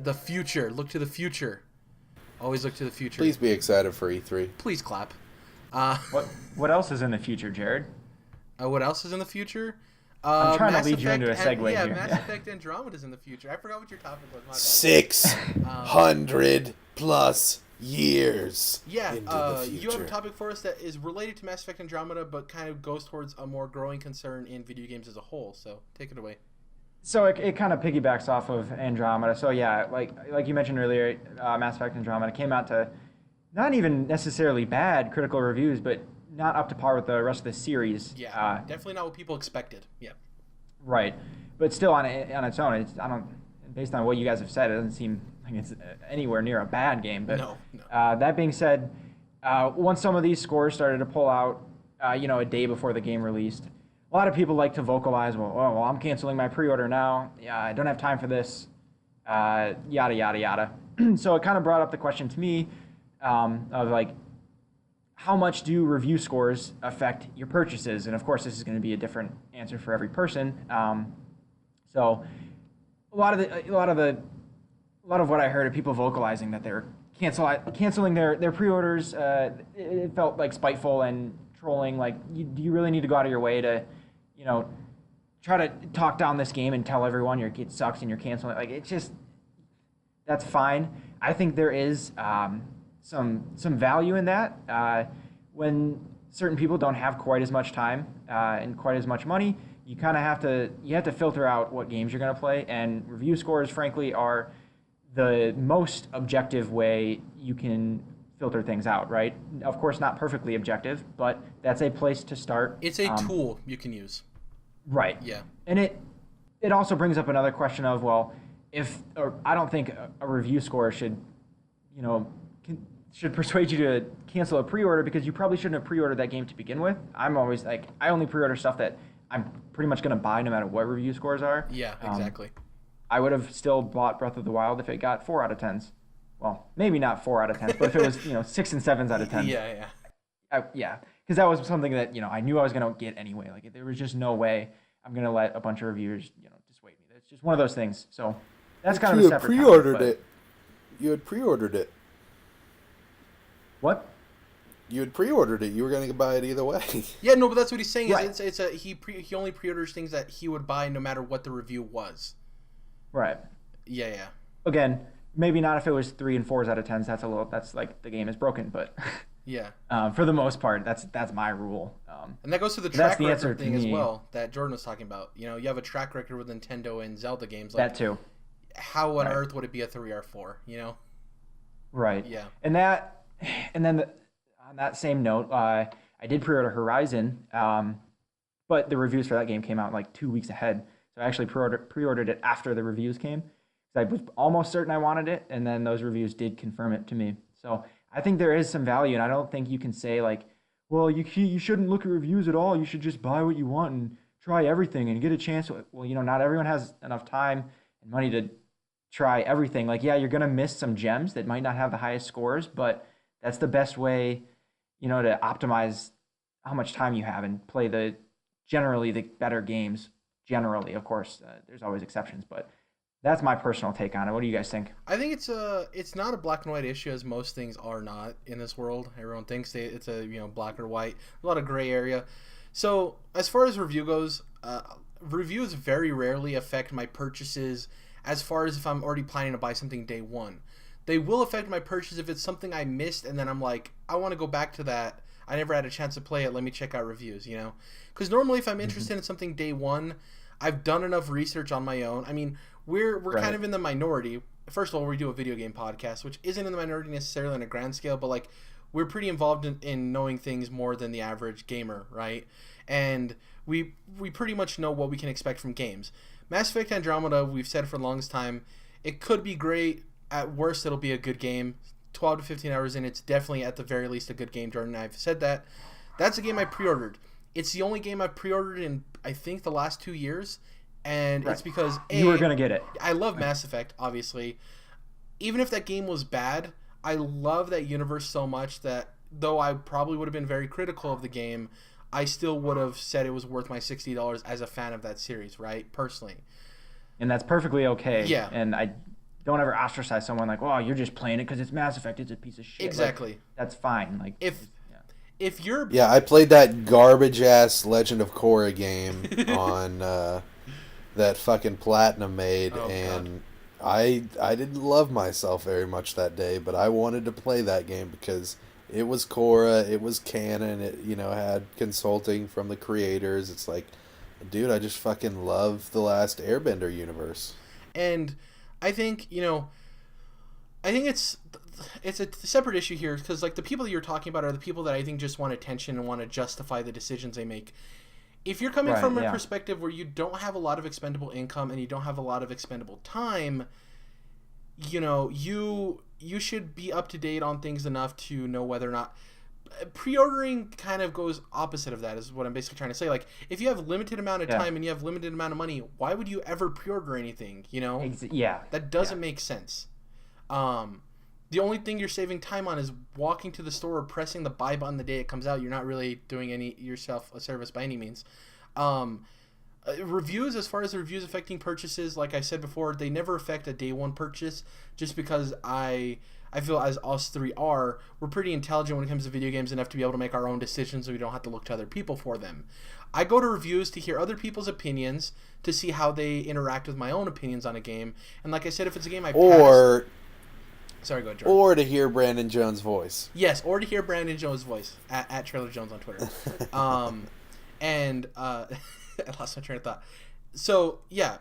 The future. Look to the future. Always look to the future. Please be excited for E3. Please clap. What else is in the future, Jared? What else is in the future? I'm trying Mass to lead you into a Effect segue here. Mass Effect Andromeda is in the future. I forgot what your topic was. My bad. 600 plus years Yeah, into the future. you have a topic for us that is related to Mass Effect Andromeda, but kind of goes towards a more growing concern in video games as a whole. So take it away. So it kind of piggybacks off of Andromeda. So yeah, like you mentioned earlier, Mass Effect Andromeda came out to not even necessarily bad critical reviews, but not up to par with the rest of the series. Yeah, definitely not what people expected. Yeah. Right, but still on its own, based on what you guys have said, it doesn't seem like it's anywhere near a bad game. But No. That being said, once some of these scores started to pull out, a day before the game released, a lot of people like to vocalize, well, I'm canceling my pre-order now. Yeah, I don't have time for this. Yada, yada, yada. So it kind of brought up the question to me of like, how much do review scores affect your purchases? And of course, this is going to be a different answer for every person. So a lot of what I heard of people vocalizing that they're canceling their pre-orders, it felt like spiteful and trolling. Like, do you really need to go out of your way to, try to talk down this game and tell everyone it sucks and you're canceling it? Like, it's just, that's fine. I think there is some value in that. When certain people don't have quite as much time and quite as much money, you kind of have to filter out what games you're going to play, and review scores, frankly, are the most objective way you can filter things out, right? Of course, not perfectly objective, but that's a place to start. It's a tool you can use. Right. Yeah. And it also brings up another question of, well, I don't think a review score should persuade you to cancel a pre-order, because you probably shouldn't have pre-ordered that game to begin with. I'm always like, I only pre-order stuff that I'm pretty much going to buy no matter what review scores are. Yeah, exactly. I would have still bought Breath of the Wild if it got 4 out of 10s. Well, maybe not 4 out of 10s, but if it was 6 and 7s out of 10. Yeah. Yeah, because that was something that I knew I was going to get anyway. Like, there was just no way I'm going to let a bunch of reviewers dissuade me. It's just one of those things. So that's kind of a separate topic. You had pre-ordered it. What? You had pre-ordered it. You were going to buy it either way. Yeah, no, but that's what he's saying. Right. He only pre-orders things that he would buy no matter what the review was. Right. Yeah. Again, maybe not if it was 3 and 4s out of 10s. That's like the game is broken, but yeah. For the most part, that's my rule. And that goes to the track record thing as well that Jordan was talking about. You have a track record with Nintendo and Zelda games. Like, that too. How on earth would it be a 3 or 4? Right. Yeah. And then on that same note, I did pre-order Horizon, but the reviews for that game came out like 2 weeks ahead. So I actually pre-ordered it after the reviews came. I was almost certain I wanted it, and then those reviews did confirm it to me. So I think there is some value, and I don't think you can say like, well, you shouldn't look at reviews at all. You should just buy what you want and try everything and get a chance. Well, not everyone has enough time and money to try everything. Like, yeah, you're going to miss some gems that might not have the highest scores, but that's the best way, to optimize how much time you have and play generally the better games. Generally, of course, there's always exceptions, but that's my personal take on it. What do you guys think? I think it's not a black and white issue, as most things are not in this world. Everyone thinks it's a black or white, a lot of gray area. So as far as review goes, reviews very rarely affect my purchases. As far as if I'm already planning to buy something day one, they will affect my purchase if it's something I missed and then I'm like, I want to go back to that. I never had a chance to play it. Let me check out reviews. Because normally if I'm interested in something day one, I've done enough research on my own. I mean, we're right. Kind of in the minority. First of all, we do a video game podcast, which isn't in the minority necessarily on a grand scale, but like we're pretty involved in knowing things more than the average gamer, right? And we pretty much know what we can expect from games. Mass Effect Andromeda, we've said for the longest time, it could be great. At worst, it'll be a good game. 12 to 15 hours in, it's definitely at the very least a good game, Jordan. I've said that. That's a game I pre-ordered. It's the only game I've pre-ordered in, I think, the last 2 years. And right. It's because, you were going to get it. I love Mass Effect, obviously. Even if that game was bad, I love that universe so much that, though I probably would have been very critical of the game, I still would have said it was worth my $60 as a fan of that series, right? Personally. And that's perfectly okay. Yeah. And don't ever ostracize someone like, oh, you're just playing it because it's Mass Effect. It's a piece of shit. Exactly. Like, that's fine. Like, yeah. If you're Yeah, I played that garbage ass Legend of Korra game on that fucking Platinum made, Oh, and I didn't love myself very much that day, but I wanted to play that game because it was Korra, it was canon, it had consulting from the creators. It's like, dude, I just fucking love the last Airbender universe. and I think I think it's a separate issue here because like the people that you're talking about are the people that I think just want attention and want to justify the decisions they make. If you're coming Right, from a yeah. perspective where you don't have a lot of expendable income and you don't have a lot of expendable time, you should be up to date on things enough to know whether or not pre-ordering kind of goes opposite of that is what I'm basically trying to say. Like if you have limited amount of Yeah. time and you have limited amount of money, why would you ever pre-order anything, Yeah. That doesn't make sense. The only thing you're saving time on is walking to the store or pressing the buy button the day it comes out. You're not really doing yourself a service by any means. Reviews, as far as the reviews affecting purchases, like I said before, they never affect a day one purchase. Just because I feel as us three are, we're pretty intelligent when it comes to video games enough to be able to make our own decisions, so we don't have to look to other people for them. I go to reviews to hear other people's opinions to see how they interact with my own opinions on a game. And like I said, if it's a game I Or sorry, go ahead, Jordan. or to hear Brandon Jones' voice. Yes, or to hear Brandon Jones' voice at Trailer Jones on Twitter. I lost my train of thought. So yeah,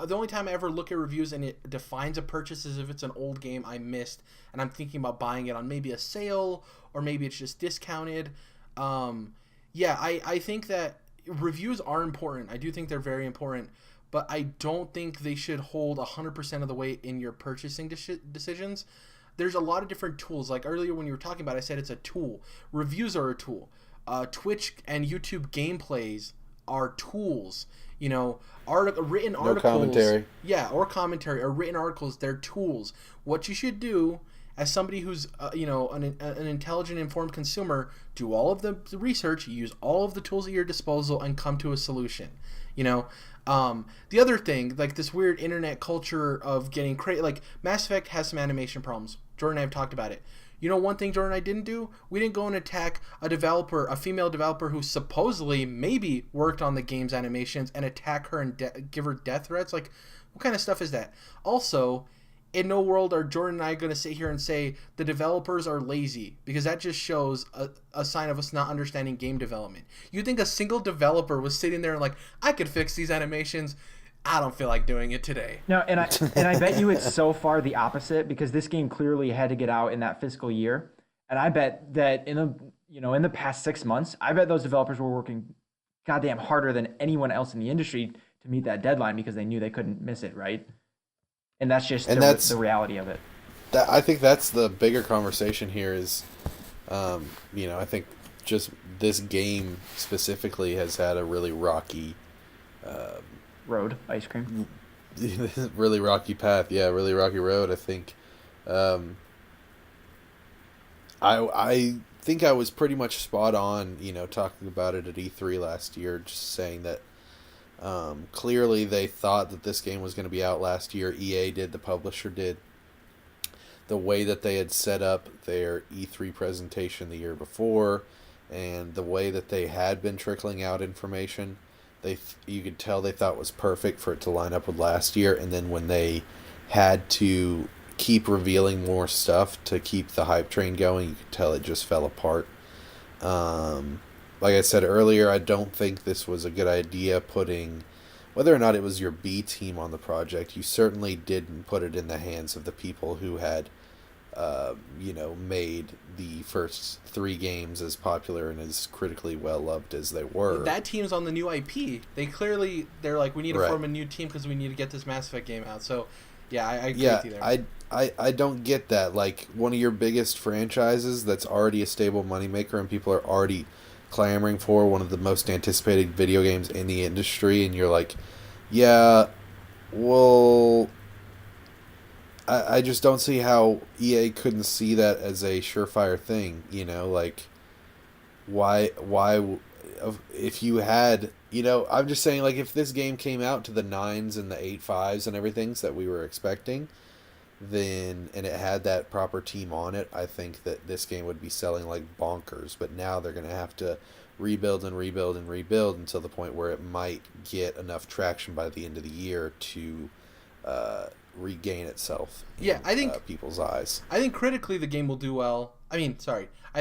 the only time I ever look at reviews and it defines a purchase is if it's an old game I missed and I'm thinking about buying it on maybe a sale or maybe it's just discounted. I think that reviews are important. I do think they're very important, but I don't think they should hold 100% of the weight in your purchasing decisions. There's a lot of different tools. Like earlier when you were talking about it, I said it's a tool. Reviews are a tool. Twitch and YouTube gameplays are tools. Written articles. Commentary. Yeah, or commentary or written articles. They're tools. What you should do as somebody who's an intelligent, informed consumer, do all of the research, use all of the tools at your disposal, and come to a solution. The other thing, like this weird internet culture of getting crazy, like Mass Effect has some animation problems. Jordan and I have talked about it. One thing Jordan and I didn't do? We didn't go and attack a female developer who supposedly maybe worked on the game's animations and attack her and give her death threats. Like, what kind of stuff is that? Also, in no world are Jordan and I going to sit here and say the developers are lazy, because that just shows a sign of us not understanding game development. You think a single developer was sitting there and like, I could fix these animations. I don't feel like doing it today. No, and I bet you it's so far the opposite, because this game clearly had to get out in that fiscal year, and I bet that in the past 6 months, I bet those developers were working goddamn harder than anyone else in the industry to meet that deadline because they knew they couldn't miss it, right? And that's just the reality of it. I think that's the bigger conversation here is, I think just this game specifically has had a really rocky Road, ice cream. really rocky path. Yeah, really rocky road. I think I think I was pretty much spot on, talking about it at E3 last year, just saying that clearly they thought that this game was going to be out last year. EA did, the publisher did. The way that they had set up their E3 presentation the year before, and the way that they had been trickling out information, you could tell they thought was perfect for it to line up with last year. And then when they had to keep revealing more stuff to keep the hype train going, you could tell it just fell apart. Like I said earlier, I don't think this was a good idea putting, whether or not it was your B team on the project, you certainly didn't put it in the hands of the people who had made the first 3 games as popular and as critically well loved as they were. That team's on the new IP. They're like, we need to form a new team because we need to get this Mass Effect game out. So, yeah, I agree with you there. I don't get that. Like, one of your biggest franchises that's already a stable moneymaker and people are already clamoring for, one of the most anticipated video games in the industry, and you're like, yeah, well, I just don't see how EA couldn't see that as a surefire thing, like, why, if you had, I'm just saying, like, if this game came out to the 9s and the 8.5s and everything that we were expecting, then and it had that proper team on it, I think that this game would be selling like bonkers. But now they're going to have to rebuild and rebuild and rebuild until the point where it might get enough traction by the end of the year to regain itself in I think people's eyes. I think critically the game will do well. I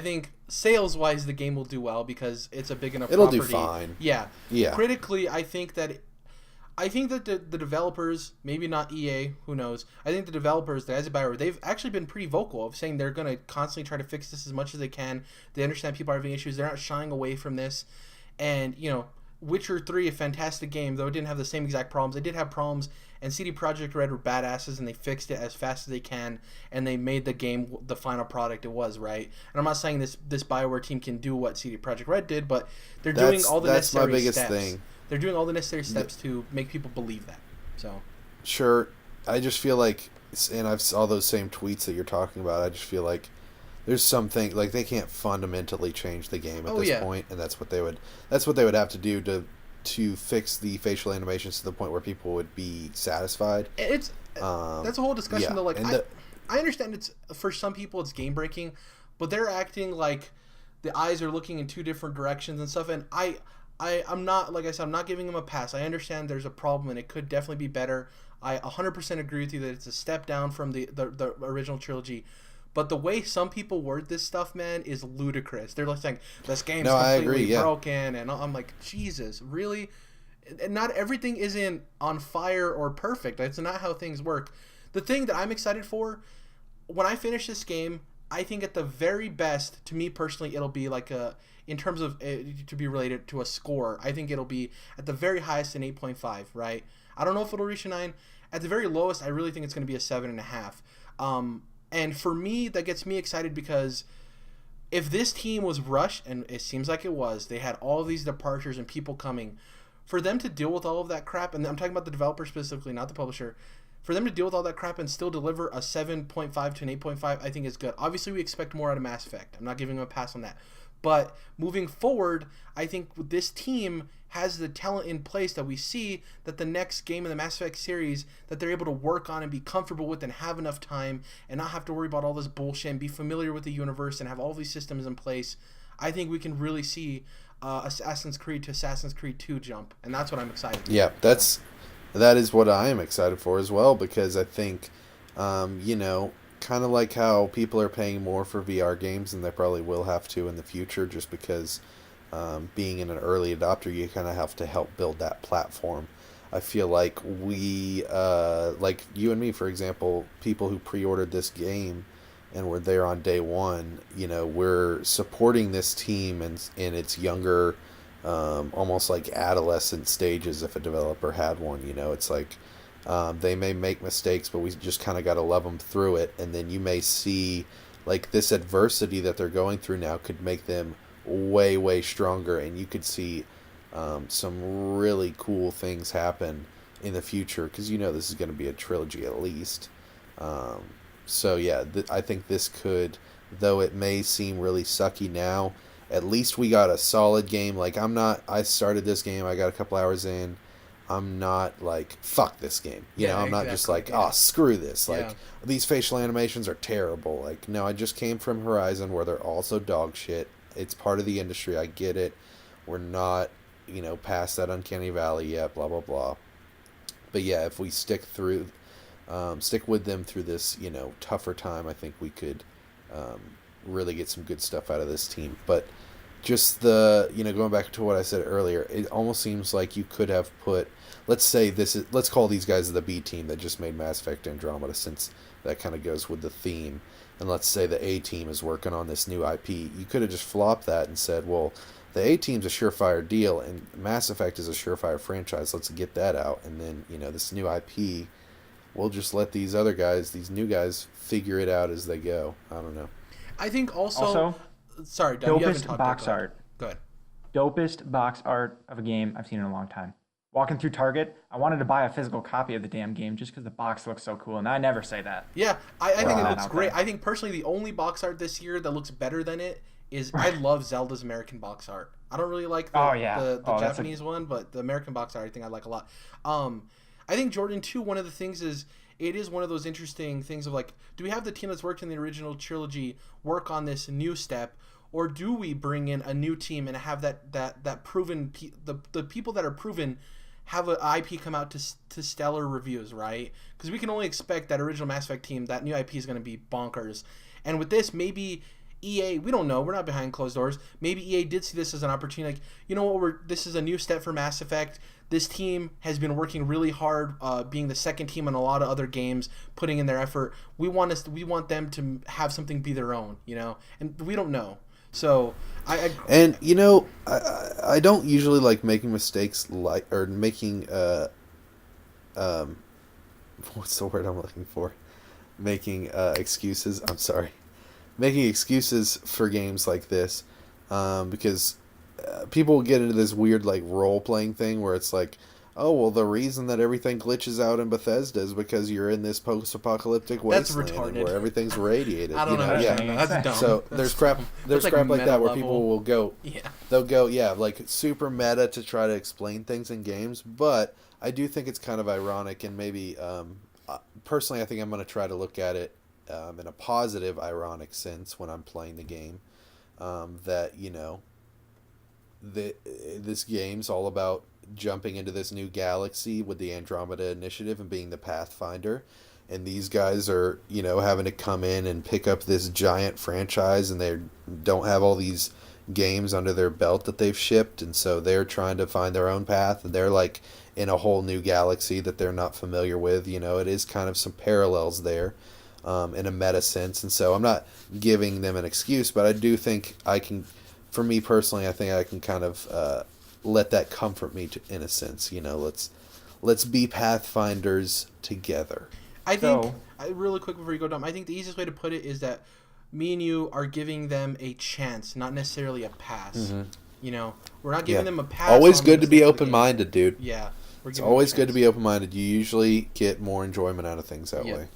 think sales-wise the game will do well because it's a big enough It'll property. do fine. Yeah. Yeah. Critically, I think that the developers, maybe not EA, who knows. I think the developers, the guys at BioWare, they've actually been pretty vocal of saying they're going to constantly try to fix this as much as they can. They understand people are having issues. They're not shying away from this. And, Witcher 3, a fantastic game, though it didn't have the same exact problems. They did have problems, and CD Projekt Red were badasses, and they fixed it as fast as they can, and they made the game the final product it was, right? And I'm not saying this BioWare team can do what CD Projekt Red did, but they're doing all the necessary steps. That's my biggest thing. They're doing all the necessary steps to make people believe that. So sure, I just feel like, and I've saw those same tweets that you're talking about. I just feel like there's something like they can't fundamentally change the game at this point, and that's what they would have to do to fix the facial animations to the point where people would be satisfied. It's that's a whole discussion though. Like I understand it's for some people it's game breaking, but they're acting like the eyes are looking in two different directions and stuff, and I'm not, like I said, I'm not giving them a pass. I understand there's a problem and it could definitely be better. I 100% agree with you that it's a step down from the original trilogy. But the way some people word this stuff, man, is ludicrous. They're like saying, this game's completely broken. And I'm like, Jesus, really? And not everything isn't on fire or perfect. That's not how things work. The thing that I'm excited for, when I finish this game, I think at the very best, to me personally, it'll be like in terms of to be related to a score, I think it'll be at the very highest an 8.5, right? I don't know if it'll reach a 9. At the very lowest, I really think it's going to be a 7.5. And for me, that gets me excited because if this team was rushed, and it seems like it was, they had all these departures and people coming, for them to deal with all of that crap, and I'm talking about the developer specifically, not the publisher, for them to deal with all that crap and still deliver a 7.5 to an 8.5, I think is good. Obviously, we expect more out of Mass Effect. I'm not giving them a pass on that. But moving forward, I think this team has the talent in place that we see that the next game in the Mass Effect series that they're able to work on and be comfortable with and have enough time and not have to worry about all this bullshit and be familiar with the universe and have all these systems in place. I think we can really see Assassin's Creed to Assassin's Creed 2 jump, and that's what I'm excited for. Yeah, that is what I am excited for as well, because I think, kind of like how people are paying more for VR games, and they probably will have to in the future, just because being an early adopter, you kind of have to help build that platform. I feel like we, like you and me, for example, people who pre-ordered this game and were there on day one, we're supporting this team in its younger, almost like adolescent stages if a developer had one. It's like they may make mistakes, but we just kind of got to love them through it. And then you may see like this adversity that they're going through now could make them way, way stronger, and you could see some really cool things happen in the future, because this is going to be a trilogy at least. So yeah, I think this could, though it may seem really sucky now, at least we got a solid game. Like I started this game, I got a couple hours in, I'm not like, fuck this game. I'm not just like, screw this. Like, these facial animations are terrible. Like, no, I just came from Horizon where they're also dog shit. It's part of the industry. I get it. We're not, past that uncanny valley yet, blah, blah, blah. But yeah, if we stick with them through this, tougher time, I think we could really get some good stuff out of this team. But just going back to what I said earlier, it almost seems like you could have put, let's call these guys the B team that just made Mass Effect Andromeda, since that kind of goes with the theme. And let's say the A team is working on this new IP. You could have just flopped that and said, well, the A team's a surefire deal and Mass Effect is a surefire franchise. Let's get that out. And then, this new IP, we'll just let these other guys, these new guys, figure it out as they go. I don't know. I think also sorry, Doug, you haven't talked about box art. Go ahead. Dopest box art of a game I've seen in a long time. Walking through Target, I wanted to buy a physical copy of the damn game just because the box looks so cool, and I never say that. Yeah, I think it looks great. I think personally the only box art this year that looks better than it is I love Zelda's American box art. I don't really like the Japanese one, but the American box art I think I like a lot. I think Jordan too, one of the things is it is one of those interesting things of like, do we have the team that's worked in the original trilogy work on this new step, or do we bring in a new team and have that proven the people that are proven have an IP come out to stellar reviews, right? Because we can only expect that original Mass Effect team, that new IP is going to be bonkers. And with this, maybe EA, we don't know, we're not behind closed doors. Maybe EA did see this as an opportunity, like, you know what, this is a new step for Mass Effect. This team has been working really hard, being the second team in a lot of other games, putting in their effort. We want them to have something be their own, you know, and we don't know. So and you know, I don't usually like making mistakes or making what's the word I'm looking for? Making excuses. I'm sorry, making excuses for games like this, because people get into this weird like role playing thing where it's like, oh well, the reason that everything glitches out in Bethesda is because you're in this post-apocalyptic wasteland where everything's radiated. I don't know. Yeah, that's dumb. So there's crap like that where people will go. Yeah. They'll go, yeah, like super meta to try to explain things in games. But I do think it's kind of ironic, and maybe personally, I think I'm going to try to look at it in a positive, ironic sense when I'm playing the game. That you know, this game's all about jumping into this new galaxy with the Andromeda Initiative and being the Pathfinder, and these guys are, you know, having to come in and pick up this giant franchise, and they don't have all these games under their belt that they've shipped, and so they're trying to find their own path, and they're like in a whole new galaxy that they're not familiar with. You know, it is kind of some parallels there, in a meta sense, and so I'm not giving them an excuse, but I do think I can, for me personally, I think I can kind of let that comfort me in a sense. You know, let's be Pathfinders together. I think, really quick before you go, Dom, I think the easiest way to put it is that me and you are giving them a chance, not necessarily a pass. Mm-hmm. You know, we're not giving them a pass. Always good to be open-minded, dude. Yeah. It's always good to be open-minded. You usually get more enjoyment out of things that way.